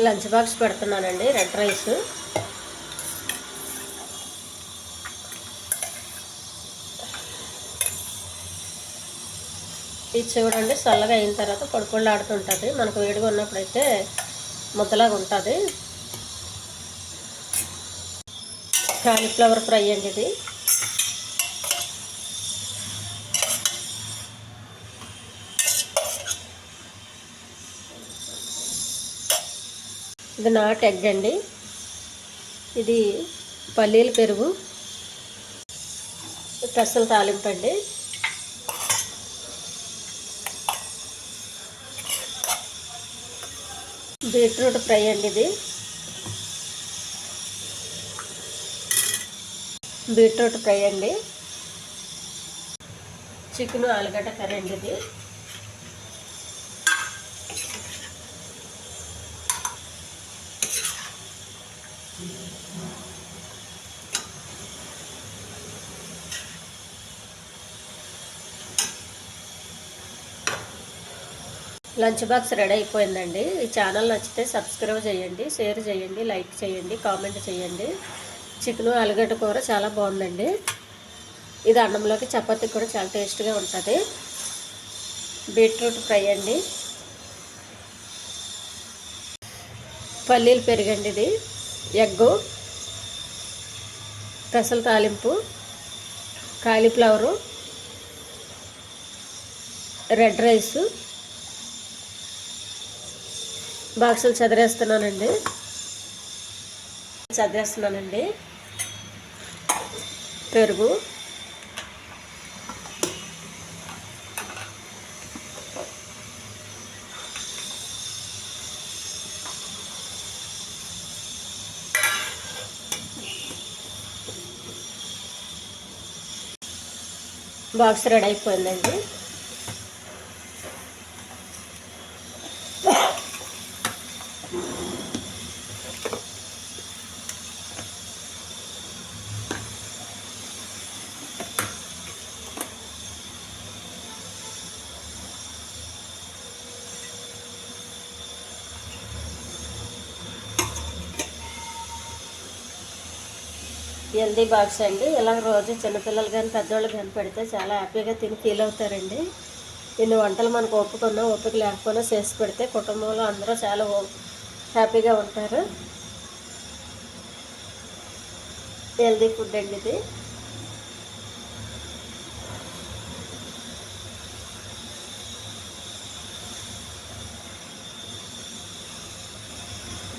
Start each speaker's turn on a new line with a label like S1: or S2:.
S1: Lunch box పెడుతున్నానండి red rice. ఇది చూడండి చల్లగా అయిన తర్వాత పొడి ఆడుతుంటుంది. మనకు వేడిగా ఉన్నప్పుడైతే ముద్దలాగా ఉంటుంది. కాలీఫ్లవర్ ఫ్రై అండి ఇది. ఇది నాట్ ఎగ్ అండి. ఇది పల్లీల పెరుగు, పెసల తాలింపు అండి. బీట్రూట్ ఫ్రై అండి ఇది. బీట్రూట్ ఫ్రై అండి. చికెన్ ఆలుగడ్డ కర్రీ అండి ఇది. లంచ్ బాక్స్ రెడీ అయిపోయిందండి. ఈ ఛానల్ నచ్చితే సబ్స్క్రైబ్ చేయండి, షేర్ చేయండి, లైక్ చేయండి, కామెంట్ చేయండి. చికెను ఆలుగడ్డ కూర చాలా బాగుందండి. ఇది అన్నంలోకి చపాతీ కూడా చాలా టేస్ట్గా ఉంటుంది. బీట్రూట్ ఫ్రై అండి. పల్లీలు పెరుగండి ఇది. ఎగ్గు, పెసల తాలింపు, కాలీఫ్లవరు, రెడ్ రైసు. బాక్సులు చదిరేస్తున్నానండి. పెరుగు, బాక్స్ రెడీ అయిపోయిందండి. హెల్దీ బాక్స్ అండి. ఇలా రోజు చిన్నపిల్లలు కానీ పెద్దవాళ్ళు కానీ పెడితే చాలా హ్యాపీగా తిని ఫీల్ అవుతారండి. ఇన్ని వంటలు మనకు ఓపిక లేకపోయినా చేసి పెడితే కుటుంబంలో అందరూ చాలా హ్యాపీగా ఉంటారు. హెల్దీ ఫుడ్ అండి ఇది.